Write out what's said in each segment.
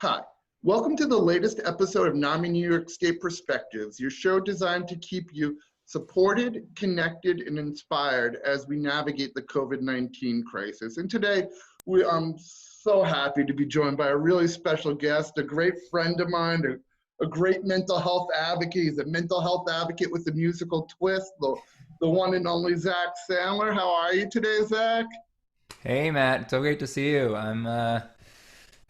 Hi, welcome to the latest episode of NAMI New York State Perspectives, your show designed to keep you supported, connected, and inspired as we navigate the COVID-19 crisis. And today, I'm so happy to be joined by a really special guest, a great friend of mine, a great mental health advocate. He's a mental health advocate with a musical twist, the one and only Zak Sandler. How are you today, Zak? Hey Matt, so great to see you.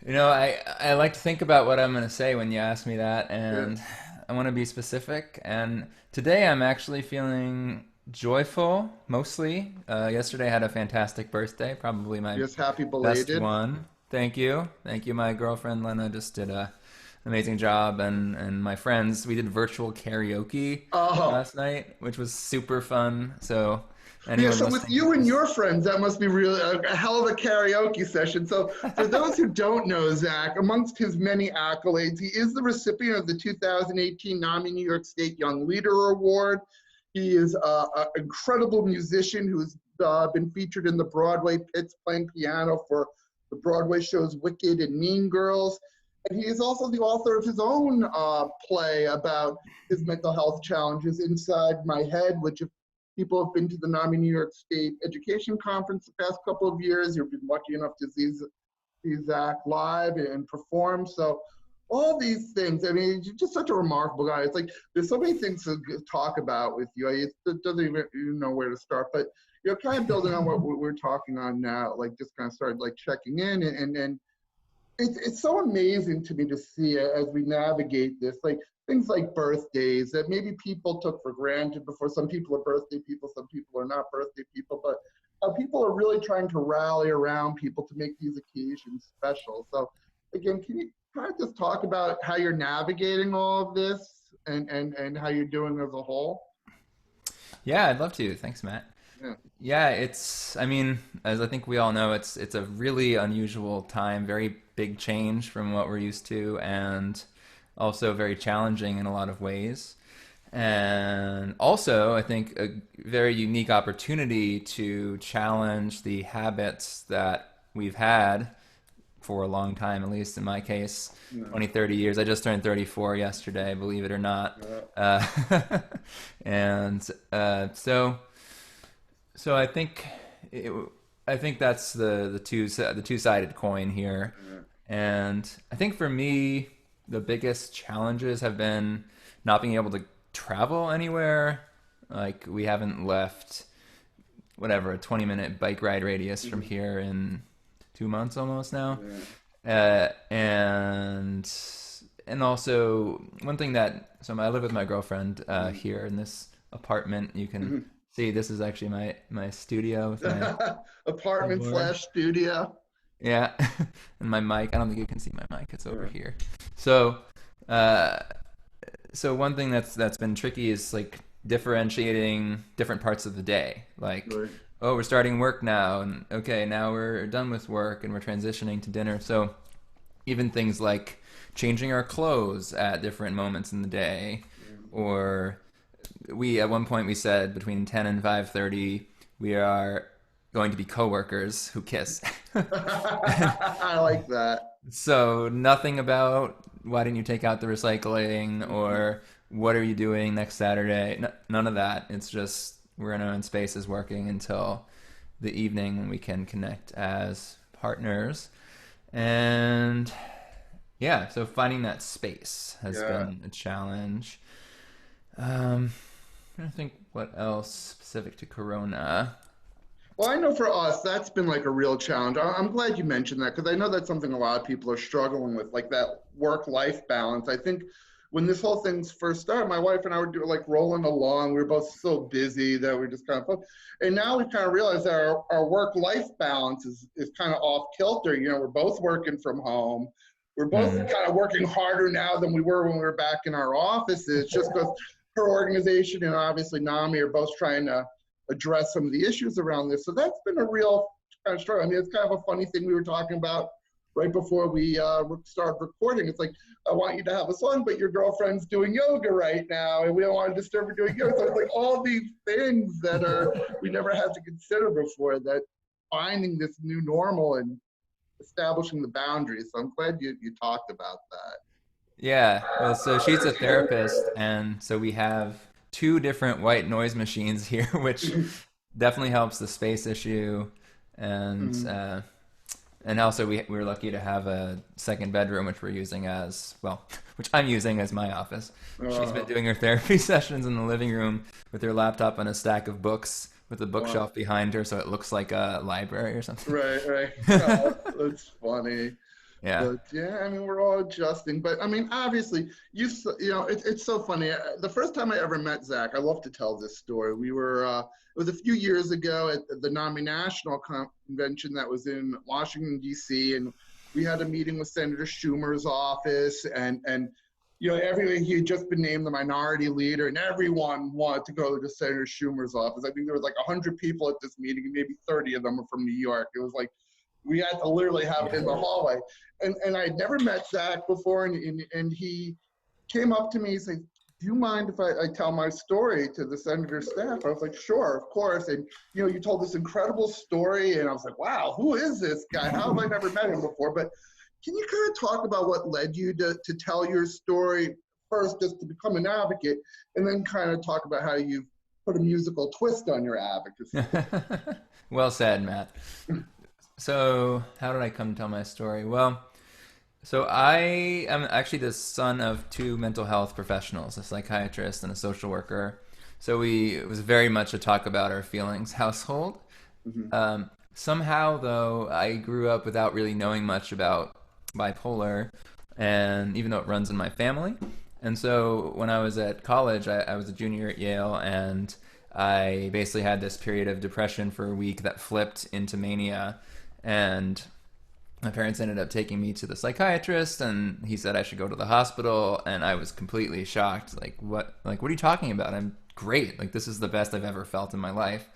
I like to think about what I'm going to say when you ask me that, Yeah. and I want to be specific. And today I'm actually feeling joyful, mostly. Yesterday I had a fantastic birthday, probably my Yes, happy best belated. one. Thank you. Thank you. My girlfriend Lena just did a amazing job, and my friends, we did virtual karaoke Oh, last night, which was super fun. So yeah, anyone so with listening to you and this. your friends, that must be really a hell of a karaoke session. So, for those who don't know Zak, amongst his many accolades, he is the recipient of the 2018 NAMI New York State Young Leader Award. He is an incredible musician who's been featured in the Broadway pits playing piano for the Broadway shows Wicked and Mean Girls. And he is also the author of his own play about his mental health challenges, Inside My Head, which, if people have been to the NAMI New York State Education Conference the past couple of years, you've been lucky enough to see Zak live and perform. So all these things, I mean, you're just such a remarkable guy. It's like there's so many things to talk about with you. It doesn't even know where to start, but kind of building on what we're talking on now, like just kind of started like checking in and it's so amazing to me to see as we navigate this, like things like birthdays that maybe people took for granted before. Some people are birthday people, some people are not birthday people, but people are really trying to rally around people to make these occasions special. So again, can you kind of just talk about how you're navigating all of this and how you're doing as a whole? Yeah, I'd love to. Thanks, Matt. Yeah. Yeah, I mean, as I think we all know, it's a really unusual time, very big change from what we're used to, and also very challenging in a lot of ways. And also, I think a very unique opportunity to challenge the habits that we've had for a long time, at least in my case, Yeah. 20, 30 years. I just turned 34 yesterday, believe it or not. Yeah. Uh, and so it, I think that's the two-sided coin here. Yeah. And I think for me, the biggest challenges have been not being able to travel anywhere. Like we haven't left whatever a 20-minute bike ride radius from Mhm. here in 2 months almost now. Yeah. And also one thing that I live with my girlfriend Mhm. here in this apartment. You can Mhm. see this is actually my studio with my Apartment keyboard. slash studio. Yeah, and my mic. I don't think you can see my mic. It's over Yeah. here. So, uh, so one thing that's been tricky is like differentiating different parts of the day. Like, Right. oh, we're starting work now, and okay, now we're done with work and we're transitioning to dinner. So even things like changing our clothes at different moments in the day, or we at one point we said between 10 and 5:30 we are going to be coworkers who kiss. I like that. So nothing about why didn't you take out the recycling or what are you doing next Saturday? None of that. It's just we're in our own spaces working until the evening when we can connect as partners. And yeah, so finding that space has Yeah. been a challenge. Um, I think what else specific to Corona. Well, I know for us, that's been like a real challenge. I'm glad you mentioned that because I know that's something a lot of people are struggling with, like that work-life balance. I think when this whole thing first started, my wife and I were like rolling along. We were both so busy that we just kind of, and now we kind of realized that our work-life balance is kind of off kilter. We're both working from home. We're both Hmm. kind of working harder now than we were when we were back in our offices, just because her organization and obviously NAMI are both trying to address some of the issues around this. So that's been a real kind of struggle. I mean, it's kind of a funny thing we were talking about right before we started recording. It's like, I want you to have a son, but your girlfriend's doing yoga right now, and we don't want to disturb her doing yoga. So it's like all these things that we never had to consider before, that finding this new normal and establishing the boundaries. So I'm glad you talked about that. Yeah, well, so she's a therapist, and so we have two different white noise machines here, which definitely helps the space issue, and Mhm. and also we were lucky to have a second bedroom, which we're using as well, which I'm using as my office. She's been Uh, doing her therapy sessions in the living room with her laptop and a stack of books with a wow. bookshelf behind her, so it looks like a library or something. Right, right. Oh, that's funny. Yeah. But yeah, I mean, we're all adjusting. But I mean, obviously, you know, it's so funny. The first time I ever met Zak, I love to tell this story. It was a few years ago at the NAMI National Convention that was in Washington, D.C., and we had a meeting with Senator Schumer's office, and you know, he had just been named the minority leader, and everyone wanted to go to Senator Schumer's office. I think there was like 100 people at this meeting, and maybe 30 of them were from New York. It was like we had to literally have it in the hallway. And I'd never met Zak before, and he came up to me and said, "Do you mind if I tell my story to the senator's staff?" I was like, "Sure, of course." And you know, you told this incredible story, and I was like, "Wow, who is this guy? How have I never met him before?" But can you kind of talk about what led you to tell your story first, just to become an advocate, and then kind of talk about how you've put a musical twist on your advocacy? Well said, Matt. So, how did I come to tell my story? Well, so I am actually the son of two mental health professionals, a psychiatrist and a social worker. So it was very much a talk about our feelings household. Mm-hmm. Somehow, though, I grew up without really knowing much about bipolar, and even though it runs in my family. And so when I was at college, I was a junior at Yale, and I basically had this period of depression for a week that flipped into mania. And my parents ended up taking me to the psychiatrist, and he said I should go to the hospital, and I was completely shocked. What are you talking about? I'm great. Like, this is the best I've ever felt in my life.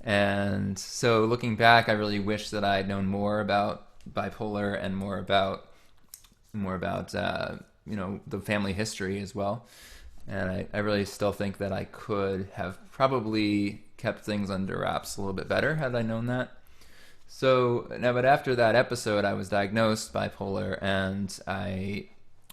And so looking back, I really wish that I had known more about bipolar and more about you know, the family history as well. And I really still think that I could have probably kept things under wraps a little bit better had I known that. So now, but after that episode, I was diagnosed bipolar, and I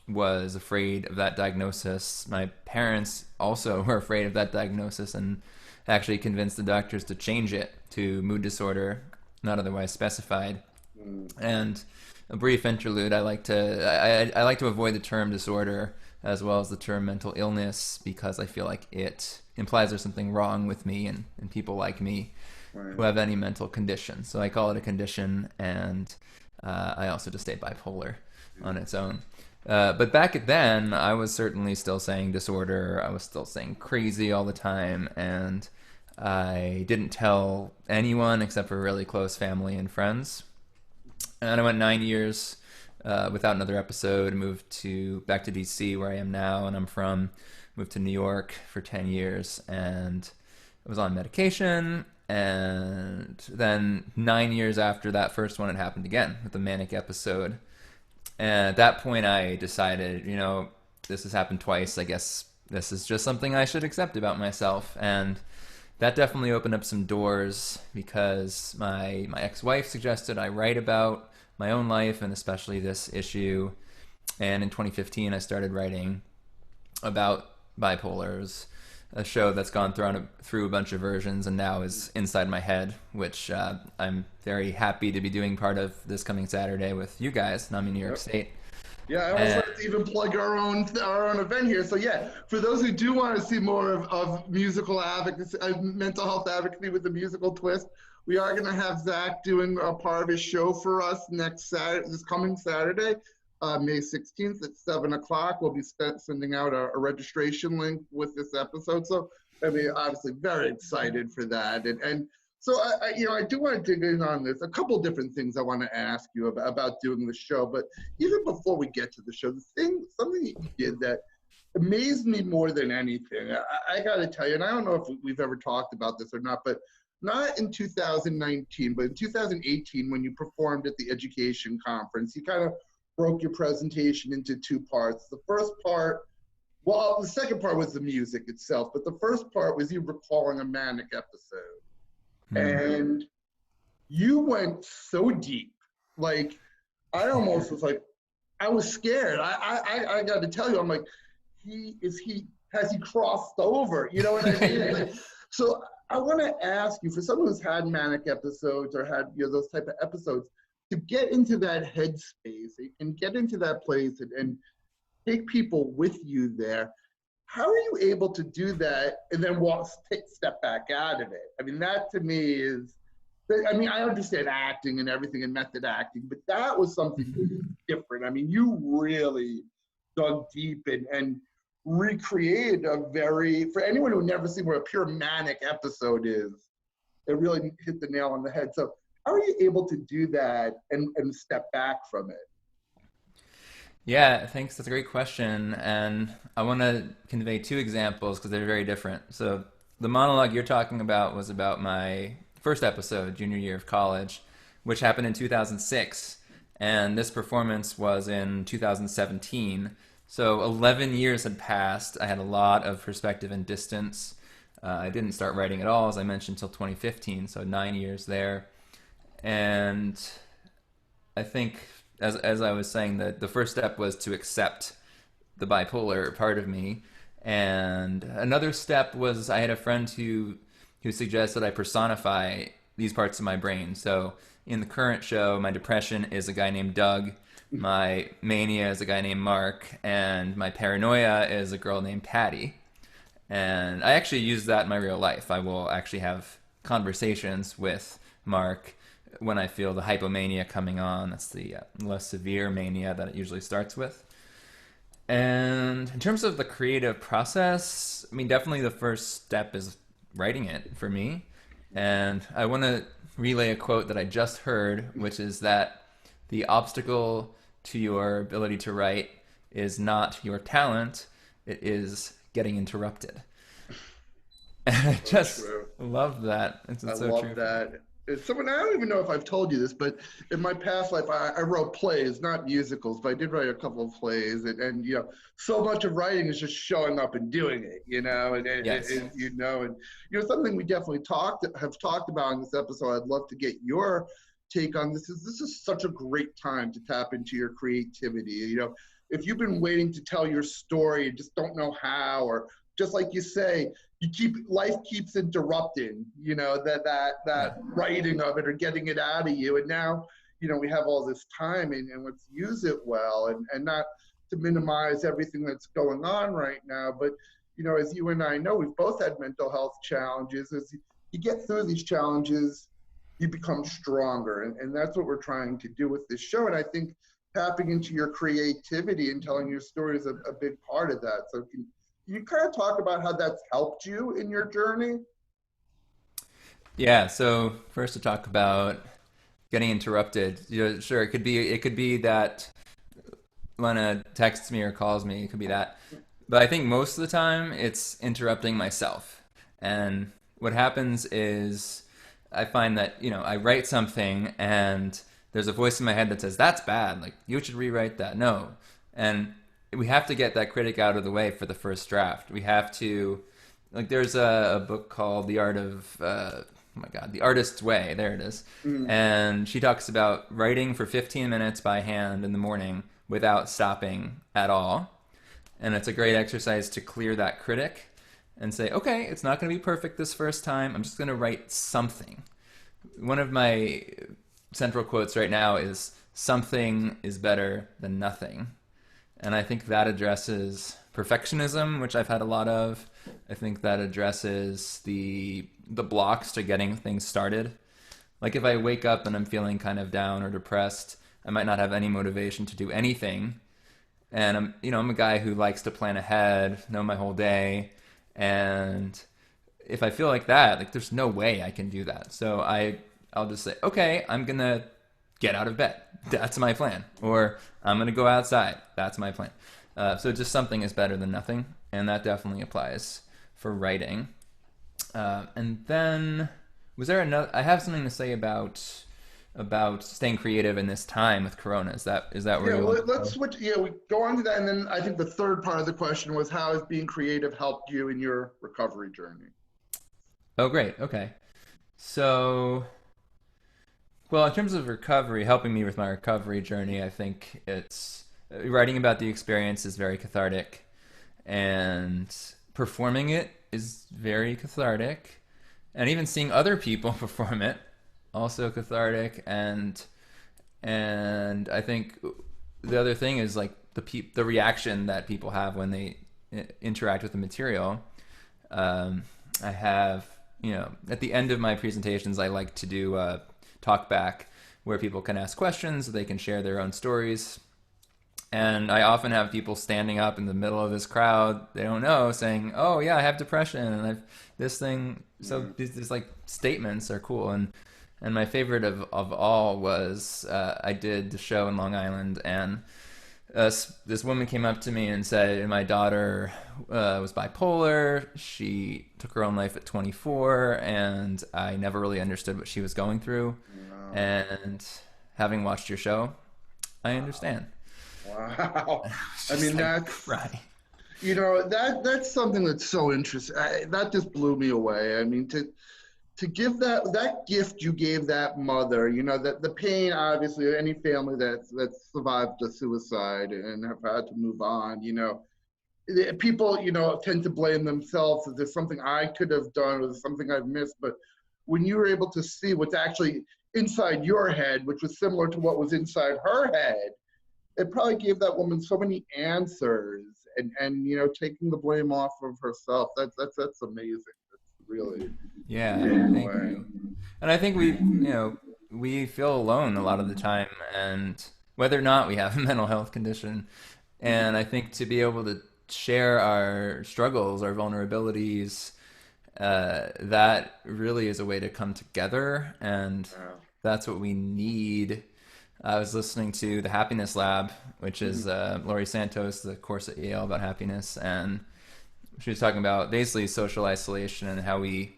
was afraid of that diagnosis. My parents also were afraid of that diagnosis, and actually convinced the doctors to change it to mood disorder, not otherwise specified. Mm. And a brief interlude. I like to avoid the term disorder as well as the term mental illness, because I feel like it implies there's something wrong with me and people like me Right. who have any mental condition. So I call it a condition, and I also just say bipolar on its own. But back then, I was certainly still saying disorder. I was still saying crazy all the time, and I didn't tell anyone except for really close family and friends. And I went 9 years without another episode. Moved back to DC, where I am now, and I'm from. Moved to New York for 10 years, and I was on medication. And then 9 years after that first one, it happened again with a manic episode. And at that point, I decided, you know, this has happened twice. I guess this is just something I should accept about myself. And that definitely opened up some doors, because my ex-wife suggested I write about my own life, and especially this issue. And in 2015, I started writing about bipolars, a show that's gone through a bunch of versions and now is inside my head, which I'm very happy to be doing part of this coming Saturday with you guys, NAMI New York Yep. State. Yeah, I almost And like to even plug our own event here. So yeah, for those who do want to see more of musical advocacy, mental health advocacy with a musical twist, we are going to have Zak doing a part of his show for us next Saturday, this coming Saturday, May 16th at 7 o'clock. We'll be sending out a registration link with this episode. So I mean, obviously very excited for that. And so I do want to dig in on this. A couple different things I want to ask you about doing the show, but even before we get to the show, something you did that amazed me more than anything. I got to tell you, and I don't know if we've ever talked about this or not, but not in 2019, but in 2018, when you performed at the education conference, you kind of broke your presentation into two parts. The first part, well, the second part was the music itself, but the first part was you recalling a manic episode. hmm, And you went so deep. Like, I almost was like, I was scared. I got to tell you, I'm like, has he crossed over? You know what I mean? Like, so I want to ask you, for someone who's had manic episodes or had those type of episodes, to get into that headspace and get into that place and take people with you there. How are you able to do that and then step back out of it? I mean, that to me is, I mean, I understand acting and everything and method acting, but that was something different. I mean, you really dug deep and recreated for anyone who never seen what a pure manic episode is, it really hit the nail on the head. So how are you able to do that and step back from it? Yeah, thanks. That's a great question. And I want to convey two examples because they're very different. So, the monologue you're talking about was about my first episode, junior year of college, which happened in 2006. And this performance was in 2017. So, 11 years had passed. I had a lot of perspective and distance. I didn't start writing at all, as I mentioned, until 2015. So, 9 years there. And I think, as I was saying, that the first step was to accept the bipolar part of me, and another step was I had a friend who suggested I personify these parts of my brain. So in the current show, my depression is a guy named Doug, my mania is a guy named Mark, and my paranoia is a girl named Patty. And I actually use that in my real life. I will actually have conversations with Mark when I feel the hypomania coming on. That's the less severe mania that it usually starts with. And in terms of the creative process, I mean, definitely the first step is writing it for me. And I want to relay a quote that I just heard, which is that the obstacle to your ability to write is not your talent, it is getting interrupted. And I So just true. love that. It's I so love true. that. Someone, I don't even know if I've told you this, but in my past life, I wrote plays, not musicals, but I did write a couple of plays. And so much of writing is just showing up and doing it, Yes. and something we definitely have talked about in this episode. I'd love to get your take on this is such a great time to tap into your creativity. If you've been waiting to tell your story and just don't know how, or just like you say, life keeps interrupting, that Yeah. writing of it or getting it out of you. And now, we have all this time and let's use it well and not to minimize everything that's going on right now. But, as you and I know, we've both had mental health challenges. As you get through these challenges, you become stronger. And that's what we're trying to do with this show. And I think tapping into your creativity and telling your story is a big part of that. So can you kind of talk about how that's helped you in your journey? Yeah, so first to talk about getting interrupted. Sure, it could be that Lena texts me or calls me. It could be that, but I think most of the time it's interrupting myself. And what happens is I find that I write something and there's a voice in my head that says that's bad. Like you should rewrite that. No, and we have to get that critic out of the way for the first draft. We have to there's a book called The Art of oh my god, The Artist's Way. There it is. Mm. And she talks about writing for 15 minutes by hand in the morning without stopping at all. And it's a great exercise to clear that critic and say, okay, it's not going to be perfect this first time. I'm just going to write something. One of my central quotes right now is something is better than nothing. And I think that addresses perfectionism, which I've had a lot of. I think that addresses the blocks to getting things started. Like if I wake up and I'm feeling kind of down or depressed, I might not have any motivation to do anything. And I'm a guy who likes to plan ahead, know my whole day. And if I feel like that, there's no way I can do that. So I'll just say, okay, I'm gonna get out of bed. That's my plan. Or I'm gonna go outside. That's my plan. So just something is better than nothing, and that definitely applies for writing. And then was there another? I have something to say about staying creative in this time with Corona. Is that where Yeah, you well, want to let's go? switch. Yeah, we go on to that. And then I think the third part of the question was how has being creative helped you in your recovery journey? Oh, great. Okay. So Well, in terms of recovery, helping me with my recovery journey, I think it's writing about the experience is very cathartic, and performing it is very cathartic, and even seeing other people perform it also cathartic. And I think the other thing is like the reaction that people have when they interact with the material. I have, at the end of my presentations, I like to do talk back where people can ask questions, they can share their own stories. And I often have people standing up in the middle of this crowd they don't know saying, "Oh yeah, I have depression and I've this thing." So these like statements are cool. And my favorite of all was I did the show in Long Island, and this woman came up to me and said, "My daughter was bipolar. She took her own life at 24, and I never really understood what she was going through. Wow. And having watched your show, I understand." Wow. I mean, Like, that's, crying. that's something that's so interesting. That just blew me away. I mean, to give that gift you gave that mother, that the pain, obviously, any family that's survived a suicide and have had to move on, people, tend to blame themselves. Is there something I could have done? Or something I've missed? But when you were able to see what's actually inside your head, which was similar to what was inside her head, it probably gave that woman so many answers, and taking the blame off of herself. That's amazing. That's really Yeah, blown thank away. you. And I think we feel alone a lot of the time, and whether or not we have a mental health condition. And I think to be able to share our struggles, our vulnerabilities, that really is a way to come together, and Wow. that's what we need. I was listening to the Happiness Lab, which is Laurie Santos, the course at Yale about happiness, and she was talking about basically social isolation and how we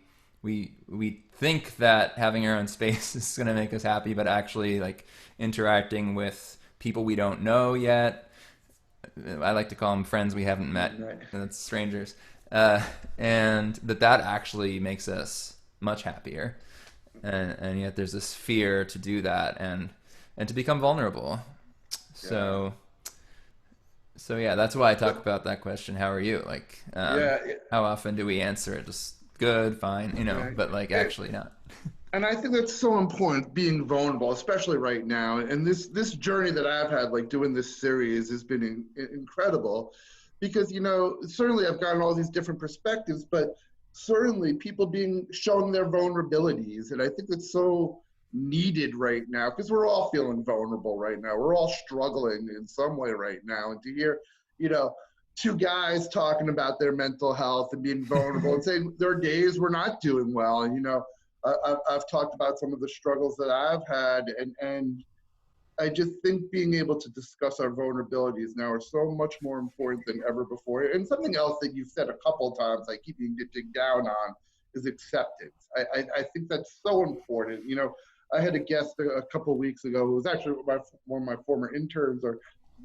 think that having our own space is going to make us happy, but actually like interacting with people we don't know yet. I like to call them friends we haven't met, Right. and that's strangers, and that actually makes us much happier. And yet there's this fear to do that and to become vulnerable. Yeah. So yeah, that's why I talk about that question. How are you? Like, Yeah. how often do we answer it? Just good, fine, Yeah. but like actually not. And I think that's so important, being vulnerable, especially right now. And this journey that I've had, like doing this series, has been incredible, because certainly I've gotten all these different perspectives, but certainly people showing their vulnerabilities, and I think that's so needed right now, because we're all feeling vulnerable right now. We're all struggling in some way right now, and to hear, you know, two guys talking about their mental health and being vulnerable and saying there are days we're not doing well, and I've talked about some of the struggles that I've had, and I just think being able to discuss our vulnerabilities now are so much more important than ever before. And something else that you've said a couple of times, I keep needing to dig down on, is acceptance. I think that's so important. I had a guest a couple of weeks ago who was actually one of my former interns, or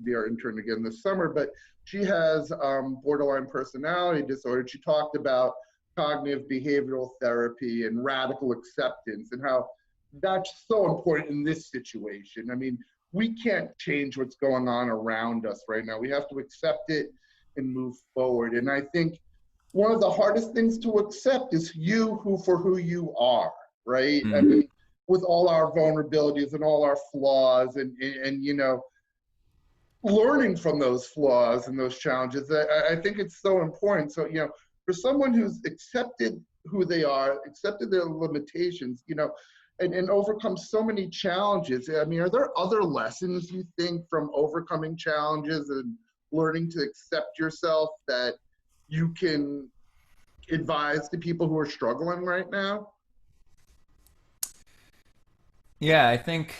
be our intern again this summer, but she has borderline personality disorder. She talked about cognitive behavioral therapy and radical acceptance, and how that's so important in this situation. I mean, we can't change what's going on around us right now. We have to accept it and move forward. And I think one of the hardest things to accept is for who you are, right? I mean, with all our vulnerabilities and all our flaws, and learning from those flaws and those challenges, I think it's so important. So, for someone who's accepted who they are, accepted their limitations, and overcome so many challenges. I mean, are there other lessons you think from overcoming challenges and learning to accept yourself that you can advise to people who are struggling right now? Yeah, I think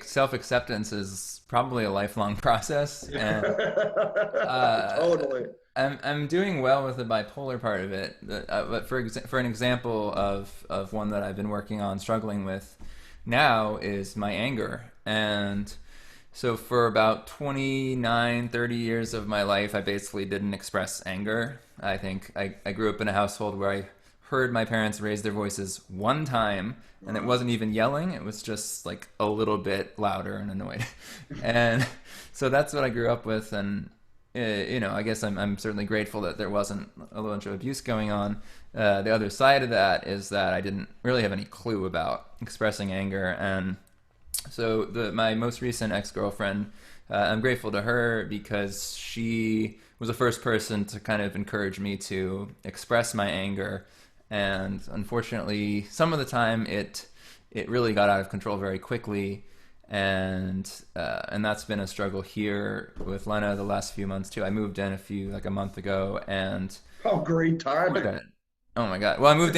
self-acceptance is probably a lifelong process, and uh, Totally. I'm doing well with the bipolar part of it. But for an example of one that I've been working on, struggling with now, is my anger. And so for about 29, 30 years of my life, I basically didn't express anger. I think I grew up in a household where I heard my parents raise their voices one time, and it wasn't even yelling. It was just like a little bit louder and annoyed. And so that's what I grew up with. And I guess I'm certainly grateful that there wasn't a bunch of abuse going on. The other side of that is that I didn't really have any clue about expressing anger. And so my most recent ex-girlfriend, I'm grateful to her because she was the first person to kind of encourage me to express my anger. And unfortunately, some of the time it really got out of control very quickly. And that's been a struggle here with Lena the last few months too. I moved in like a month ago, and Oh, great timing. oh my God. Well, I moved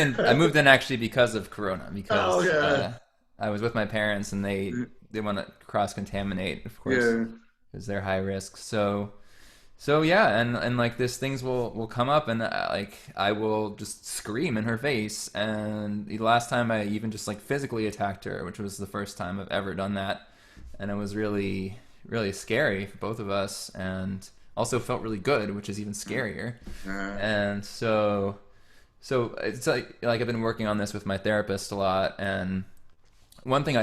in actually because of Corona, Oh, because yeah. I was with my parents and they want to cross contaminate, of course, Yeah. because they're high risk. So yeah, and like this things will come up, and like I will just scream in her face. And the last time I even just like physically attacked her, which was the first time I've ever done that, and it was really really scary for both of us, and also felt really good, which is even scarier. Yeah. And so it's like I've been working on this with my therapist a lot, and one thing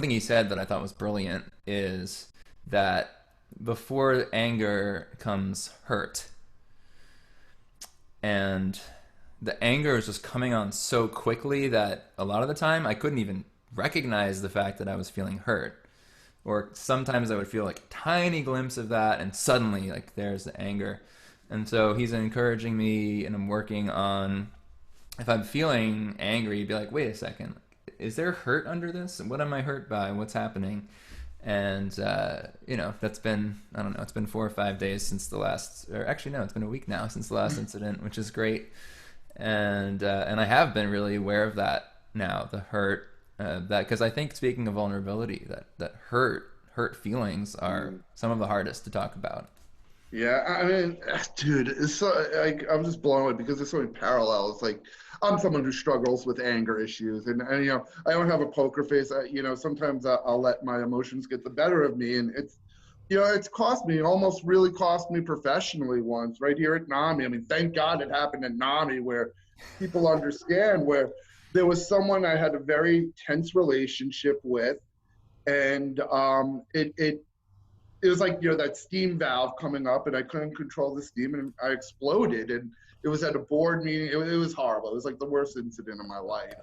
he said that I thought was brilliant is that before anger comes hurt. And the anger is just coming on so quickly that a lot of the time I couldn't even recognize the fact that I was feeling hurt. Or sometimes I would feel like a tiny glimpse of that, and suddenly like there's the anger. And so he's encouraging me, and I'm working on, if I'm feeling angry, be like, wait a second, is there hurt under this? What am I hurt by? What's happening? And that's been, I don't know, it's been 4 or 5 days since the last, or actually no, it's been a week now since the last incident, which is great. And I have been really aware of that now, the hurt, that, because I think, speaking of vulnerability, that hurt feelings are some of the hardest to talk about. Yeah, I mean, dude, it's so, like, I'm just blown away because there's so many parallels. Like, I'm someone who struggles with anger issues, and I don't have a poker face. Sometimes I'll let my emotions get the better of me, and it's cost me, almost really cost me professionally once, right here at NAMI. I mean, thank God it happened at NAMI, where people understand, where there was someone I had a very tense relationship with, and it was like, that steam valve coming up, and I couldn't control the steam, and I exploded. And it was at a board meeting. It was horrible. It was like the worst incident of my life.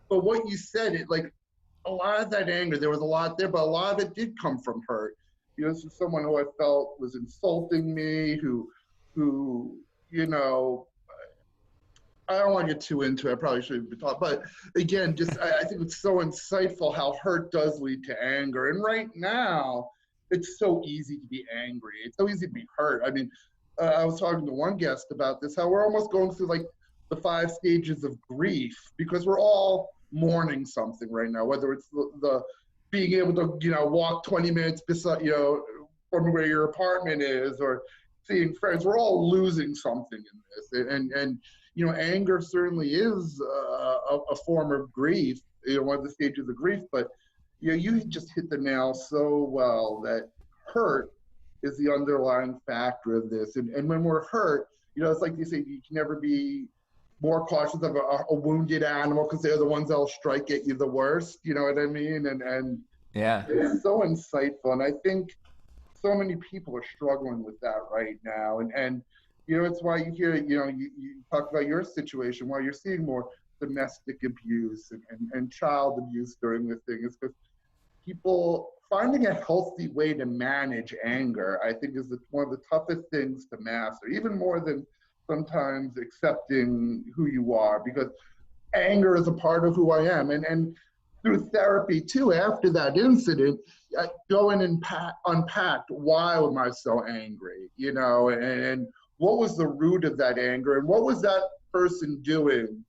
But what you said, it like, a lot of that anger, there was a lot there, but a lot of it did come from hurt. This is someone who I felt was insulting me, who, I don't want to get too into it. I probably shouldn't be talking, but again, just I think it's so insightful how hurt does lead to anger. And right now, it's so easy to be angry. It's so easy to be hurt. I mean, I was talking to one guest about this, how we're almost going through like the 5 stages of grief, because we're all mourning something right now, whether it's the being able to, walk 20 minutes beside, from where your apartment is, or seeing friends. We're all losing something in this. And anger certainly is a form of grief, one of the stages of grief, but you just hit the nail so well, that hurt is the underlying factor of this. And when we're hurt, it's like you say, you can never be more cautious of a wounded animal, because they're the ones that'll strike at you the worst. You know what I mean? And Yeah. it's so insightful. And I think so many people are struggling with that right now. And it's why you hear, you talk about your situation, why you're seeing more domestic abuse and child abuse during this thing, is because people finding a healthy way to manage anger, I think, is one of the toughest things to master, even more than sometimes accepting who you are, because anger is a part of who I am. And through therapy too, after that incident, I go in and unpacked, why am I so angry, and what was the root of that anger, and what was that person doing?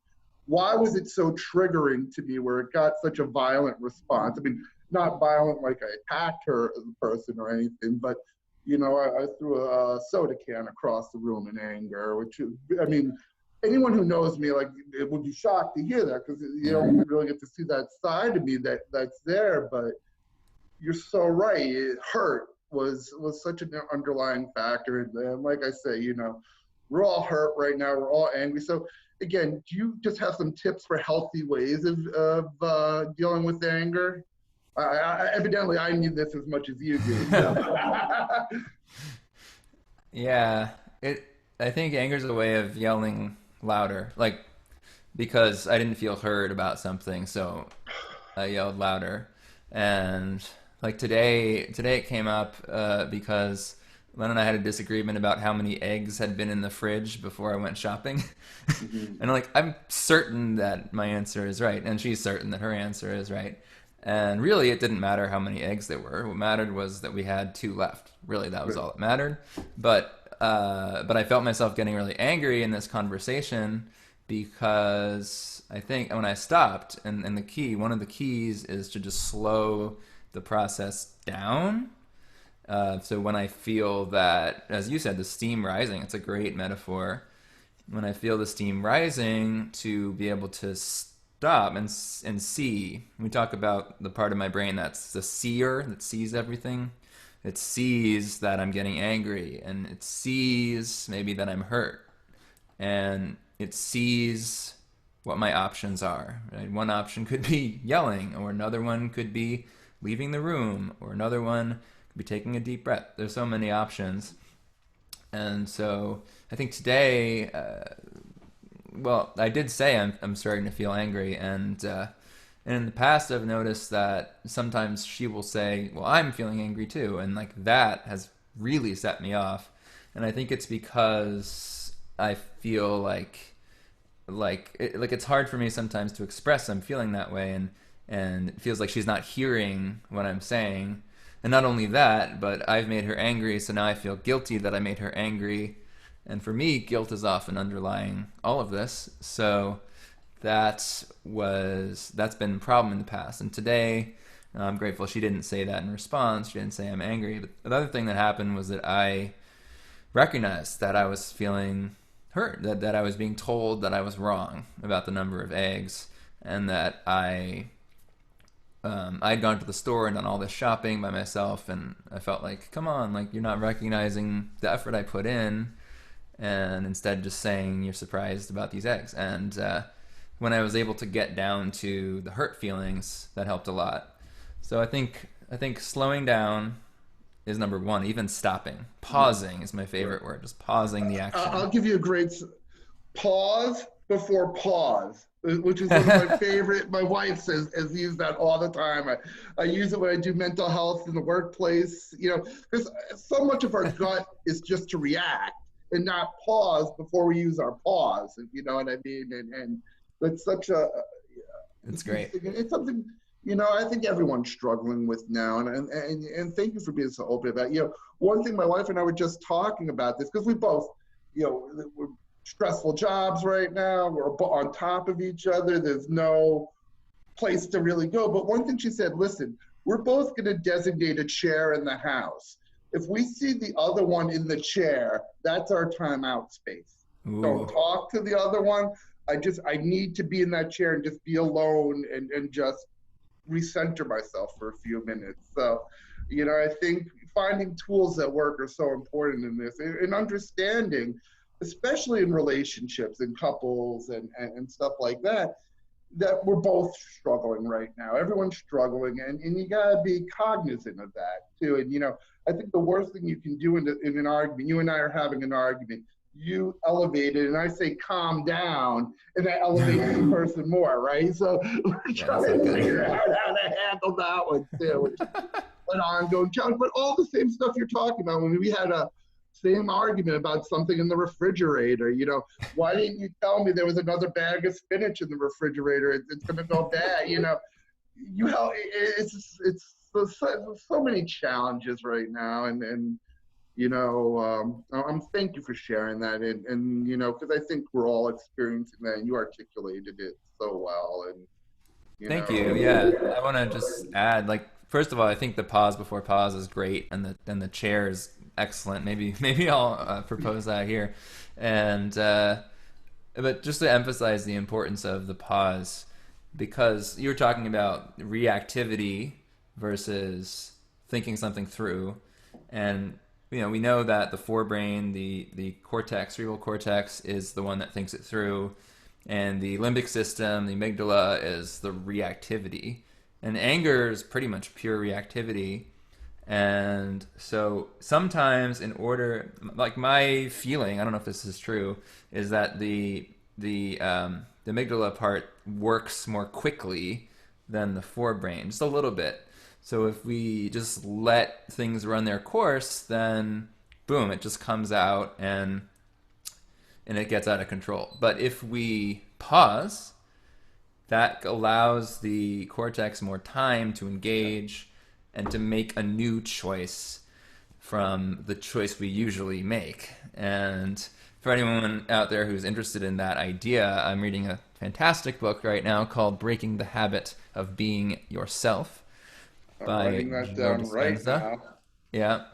Why was it so triggering to me, where it got such a violent response? I mean, not violent like I attacked her as a person or anything, but I threw a soda can across the room in anger, which is, I mean, anyone who knows me, like, it would be shocked to hear that, because you don't really get to see that side of me that's there. But you're so right. It hurt was such an underlying factor. And like I say, we're all hurt right now. We're all angry. So again, do you just have some tips for healthy ways of dealing with anger? Evidently, I need this as much as you do. So. Yeah, it. I think anger is a way of yelling louder, like because I didn't feel heard about something, so I yelled louder. And like today it came up because Len and I had a disagreement about how many eggs had been in the fridge before I went shopping. Mhm. And like I'm certain that my answer is right, and she's certain that her answer is right. And really, it didn't matter how many eggs there were. What mattered was that we had two left. Really, that was Right. all that mattered. But I felt myself getting really angry in this conversation because I think when I stopped, and one of the keys is to just slow the process down. So when I feel that, as you said, the steam rising, it's a great metaphor. When I feel the steam rising, to be able to stop and see. We talk about the part of my brain that's the seer that sees everything. It sees that I'm getting angry, and it sees maybe that I'm hurt, and it sees what my options are. Right? One option could be yelling, or another one could be leaving the room, or another one could be taking a deep breath. There's so many options. And so I think today, well, I did say I'm starting to feel angry, and in the past I've noticed that sometimes she will say, "Well, I'm feeling angry too," and like that has really set me off. And I think it's because I feel like it's hard for me sometimes to express I'm feeling that way, and it feels like she's not hearing what I'm saying. And not only that, but I've made her angry, so now I feel guilty that I made her angry. And for me, guilt is often underlying all of this. So that's been a problem in the past. And today, I'm grateful she didn't say that in response. She didn't say I'm angry. But the other thing that happened was that I recognized that I was feeling hurt, that I was being told that I was wrong about the number of eggs, and that I'd gone to the store and done all this shopping by myself, and I felt like, come on, like you're not recognizing the effort I put in, and instead just saying you're surprised about these eggs. And when I was able to get down to the hurt feelings, that helped a lot. So I think slowing down is number one. Even stopping, pausing is my Right. favorite word. Just pausing the I'll action. give you a great pause before pause, which is one of my favorite. My wife has used that all the time. I use it when I do mental health in the workplace, because so much of our gut is just to react and not pause before we use our pause, if you know what I mean. And that's such a It's huge great. thing. And it's something, I think everyone's struggling with now. And thank you for being so open about it. One thing my wife and I were just talking about this, because we both, we're stressful jobs right now. We're on top of each other. There's no place to really go. But one thing she said, listen, we're both going to designate a chair in the house. If we see the other one in the chair, that's our timeout space. Don't Ooh, talk to the other one. I need to be in that chair and just be alone and just recenter myself for a few minutes. So, I think finding tools that work are so important in this, and understanding, especially in relationships and couples and stuff like that we're both struggling right now. Everyone's struggling, and you got to be cognizant of that too. And I think the worst thing you can do in an argument, you and I are having an argument, you elevate it, and I say calm down, and that elevates the person more, right? So we're yeah, that's trying not to good. figure out how to handle that one too, which is an ongoing challenge. But all the same stuff you're talking about, when we had a same argument about something in the refrigerator. Why didn't you tell me there was another bag of spinach in the refrigerator? It's going to go bad. It's so many challenges right now, and I'm thank you for sharing that, and because I think we're all experiencing that, and you articulated it so well, and you Thank you. know, Yeah, I want to just add, like, first of all, I think the pause before pause is great, and the chair is excellent. Maybe I'll propose that here, and but just to emphasize the importance of the pause, because you were talking about reactivity versus thinking something through, and we know that the forebrain, the cortex, cerebral cortex, is the one that thinks it through, and the limbic system, the amygdala, is the reactivity. And anger is pretty much pure reactivity. And so sometimes, in order, like my feeling, I don't know if this is true, is that the amygdala part works more quickly than the forebrain, just a little bit. So if we just let things run their course, then boom, it just comes out and it gets out of control. But if we pause, that allows the cortex more time to engage and to make a new choice from the choice we usually make. And for anyone out there who's interested in that idea, I'm reading a fantastic book right now called Breaking the Habit of Being Yourself by writing that down right now. Yeah.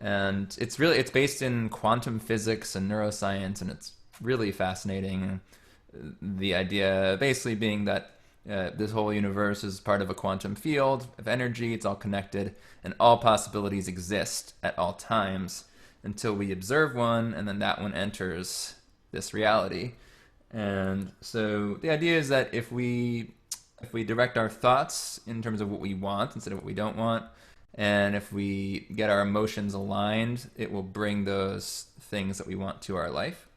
And it's based in quantum physics and neuroscience, and it's really fascinating. The idea basically being that this whole universe is part of a quantum field of energy. It's all connected, and all possibilities exist at all times until we observe one, and then that one enters this reality. And so the idea is that if we direct our thoughts in terms of what we want instead of what we don't want, and if we get our emotions aligned, it will bring those things that we want to our life.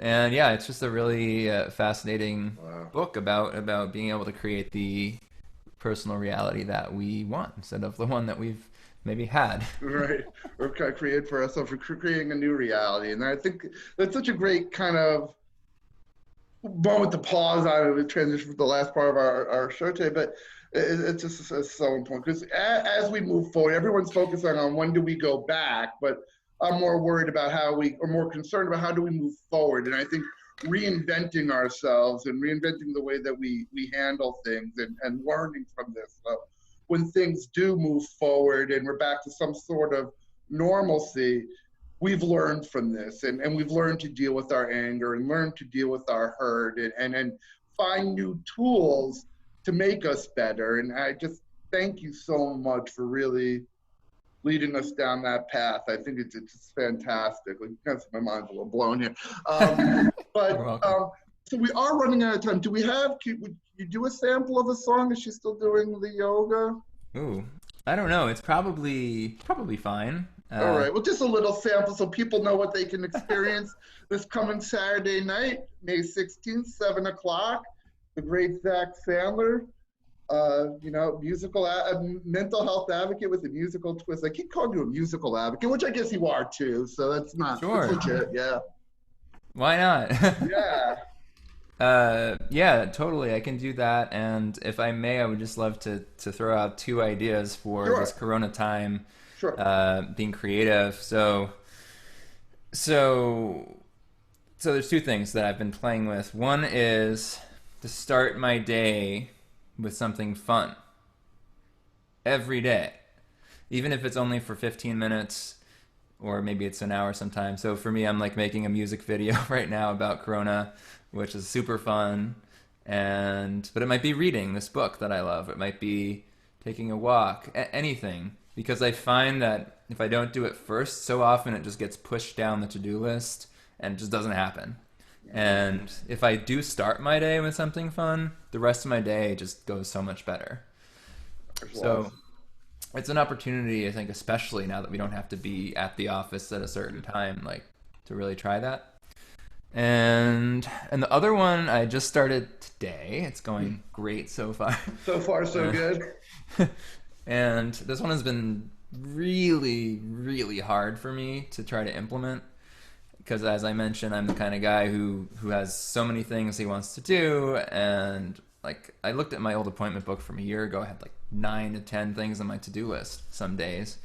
And yeah, it's just a really fascinating book about being able to create the personal reality that we want instead of the one that we've maybe had. Right. Or create for ourselves, for creating a new reality. And I think that's such a great kind of moment to pause on and transition for the last part of our show today. But it's just so important because as we move forward, everyone's focusing on when do we go back, but I'm more worried about more concerned about how do we move forward. And I think reinventing ourselves and reinventing the way that we handle things and learning from this. So when things do move forward and we're back to some sort of normalcy, we've learned from this and we've learned to deal with our anger and learn to deal with our hurt and find new tools to make us better. And I just thank you so much for really leading us down that path. I think it's just fantastic. Like, my mind's a little blown here. So we are running out of time. Would you do a sample of a song? Is she still doing the yoga? Ooh, I don't know. It's probably fine. All right. Well, just a little sample so people know what they can experience this coming Saturday night, May 16th, 7 o'clock. The great Zak Sandler. Musical mental health advocate with a musical twist. I keep calling you a musical advocate, which I guess you are too. So that's not legit. Yeah. Why not? Yeah. Yeah, totally. I can do that. And if I may, I would just love to throw out two ideas for this Corona time. Sure. Being creative. So there's two things that I've been playing with. One is to start my day with something fun every day, even if it's only for 15 minutes or maybe it's an hour sometimes. So for me, I'm like making a music video right now about Corona, which is super fun. But it might be reading this book that I love. It might be taking a walk, anything. Because I find that if I don't do it first, so often it just gets pushed down the to-do list and it just doesn't happen. And if I do start my day with something fun, the rest of my day just goes so much better. So it's an opportunity, I think, especially now that we don't have to be at the office at a certain time, like to really try that. And the other one I just started today. It's going great so far. So far, so good. And this one has been really, really hard for me to try to implement. Because as I mentioned, I'm the kind of guy who has so many things he wants to do. And like I looked at my old appointment book from a year ago. I had like 9 to 10 things on my to-do list some days.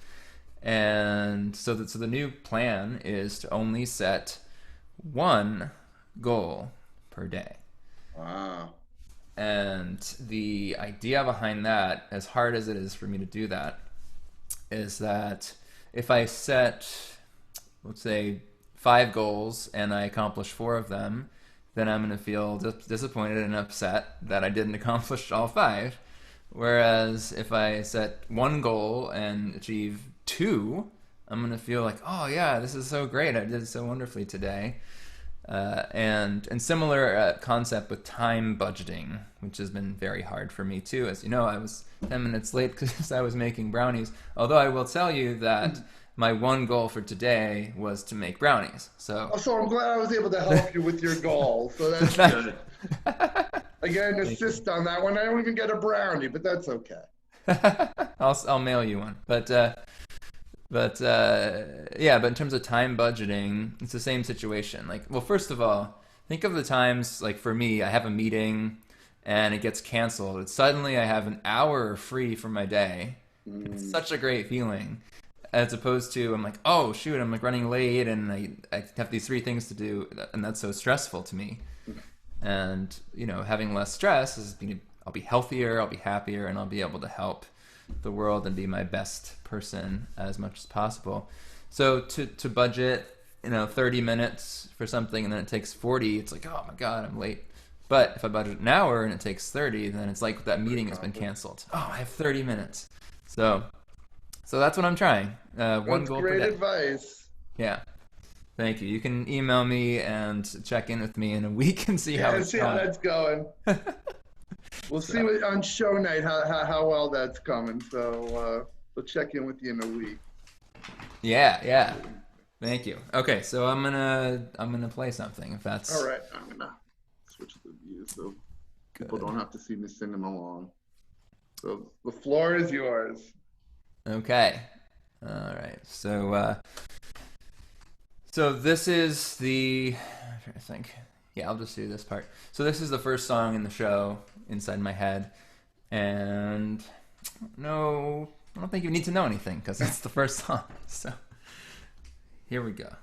And so the new plan is to only set one goal per day. Wow. And the idea behind that, as hard as it is for me to do that, is that if I set, let's say, 5 goals and I accomplish 4 of them, then I'm going to feel disappointed and upset that I didn't accomplish all 5. Whereas if I set one goal and achieve 2, I'm going to feel like, oh yeah, this is so great. I did so wonderfully today. And similar concept with time budgeting, which has been very hard for me too. As you know, I was 10 minutes late because I was making brownies. Although I will tell you that my one goal for today was to make brownies. So I'm glad I was able to help you with your goal. So that's good. Again, assist on that one. I don't even get a brownie, but that's okay. I'll mail you one. But in terms of time budgeting, it's the same situation. Like, well, first of all, think of the times, like for me, I have a meeting and it gets canceled. Suddenly I have an hour free from my day. It's such a great feeling. As opposed to, I'm like, oh shoot, I'm like running late and I have these 3 things to do, and that's so stressful to me. And, you know, having less stress is I'll be healthier, I'll be happier, and I'll be able to help the world and be my best person as much as possible. So to budget, 30 minutes for something and then it takes 40, it's like, oh my God, I'm late. But if I budget an hour and it takes 30, then it's like that meeting has been canceled. Oh, I have 30 minutes. So that's what I'm trying. One goal per day. Great advice. Yeah. Thank you. You can email me and check in with me in a week and see how it's going. How that's going. We'll see on show night how well that's coming. So we'll check in with you in a week. Yeah. Thank you. Okay, so I'm gonna play something if that's all right. I'm gonna switch the view so people don't have to see me sing them along. So the floor is yours. Okay. All right. So this is I'm trying to think. Yeah, I'll just do this part. So this is the first song in the show inside my head, and no, I don't think you need to know anything because it's the first song. So here we go.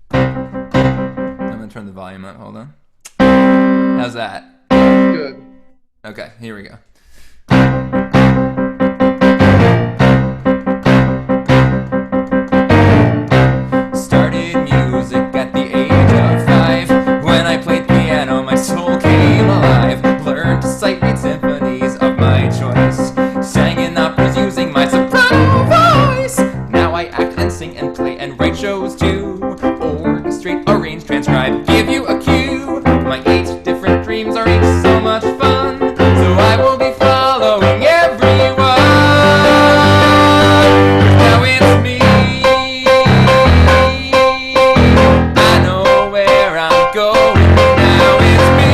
I'm gonna turn the volume up. Hold on. How's that? Good. Okay, here we go. Started music at the age of 5. When I played piano, my soul came alive. Learned to sight read symphonies of my choice. Sang in operas using my soprano voice. Now I act and sing and play and write shows too. Orchestrate, arrange, transcribe, give you a cue. My 8 different dreams are each so much fun. So I will be following everyone. Now it's me. I know where I'm going. Now it's me.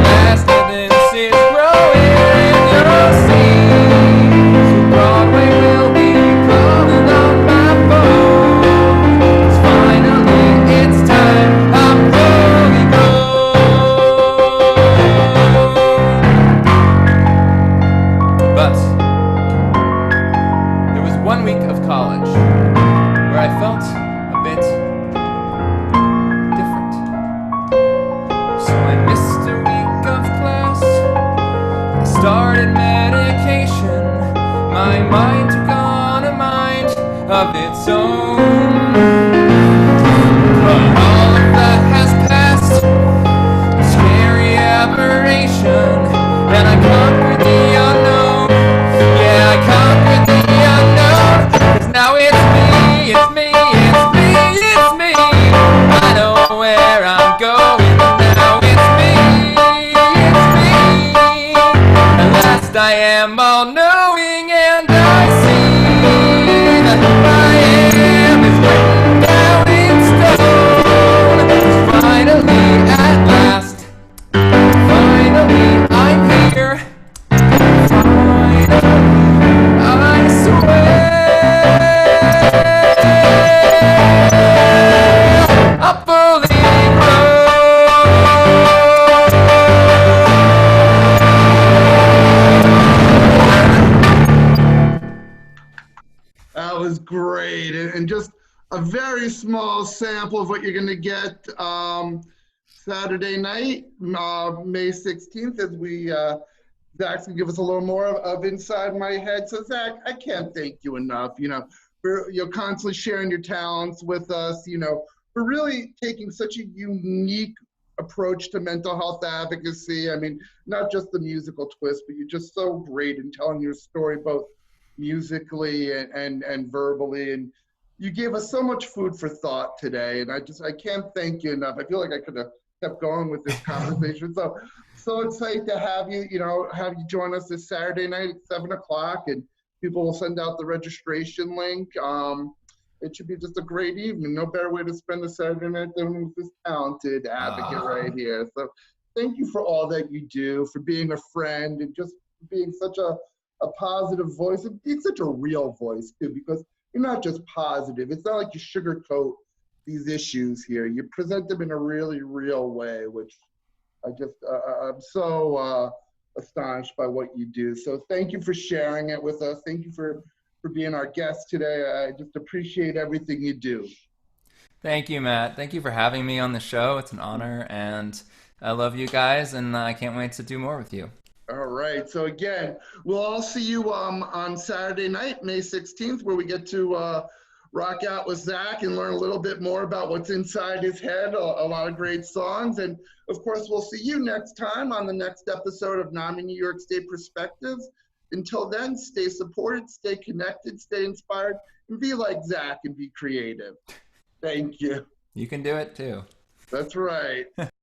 Last evidence is growing. You'll see. So Broadway will be calling on my phone. 'Cause finally it's time. I'm fully grown. But there was 1 week of college where I felt a bit different. So I missed a week of class. I started medication. My mind took on a mind of its own. But all of that has passed. Scary aberration. And I conquered the unknown. Yeah, I conquered the unknown. 'Cause now it's me, it's me, it's me, it's me. I know where I'm going. Now it's me, it's me. At last I am all knowing and I see that who I am is written down in stone. 'Cause finally, at last, finally I'm here. Finally, I swear I'm fully That was great, and just a very small sample of what you're going to get Saturday night, May 16th, as Zak's going to give us a little more of Inside My Head. So Zak, I can't thank you enough, for constantly sharing your talents with us, for really taking such a unique approach to mental health advocacy. I mean, not just the musical twist, but you're just so great in telling your story both musically and verbally. And you gave us so much food for thought today. And I can't thank you enough. I feel like I could have kept going with this conversation. So excited to have you, have you join us this Saturday night at 7 o'clock, and people will send out the registration link. It should be just a great evening. No better way to spend a Saturday night than with this talented advocate right here. So thank you for all that you do, for being a friend, and just being such a positive voice, and being such a real voice too, because you're not just positive. It's not like you sugarcoat these issues here. You present them in a really real way, which I'm so astonished by what you do. So thank you for sharing it with us. Thank you for being our guest today. I just appreciate everything you do. Thank you, Matt. Thank you for having me on the show. It's an honor, and I love you guys, and I can't wait to do more with you. All right. So again, we'll all see you on Saturday night, May 16th, where we get to rock out with Zak and learn a little bit more about what's inside his head, a lot of great songs. And of course, we'll see you next time on the next episode of NAMI New York State Perspectives. Until then, stay supported, stay connected, stay inspired, and be like Zak and be creative. Thank you. You can do it too. That's right.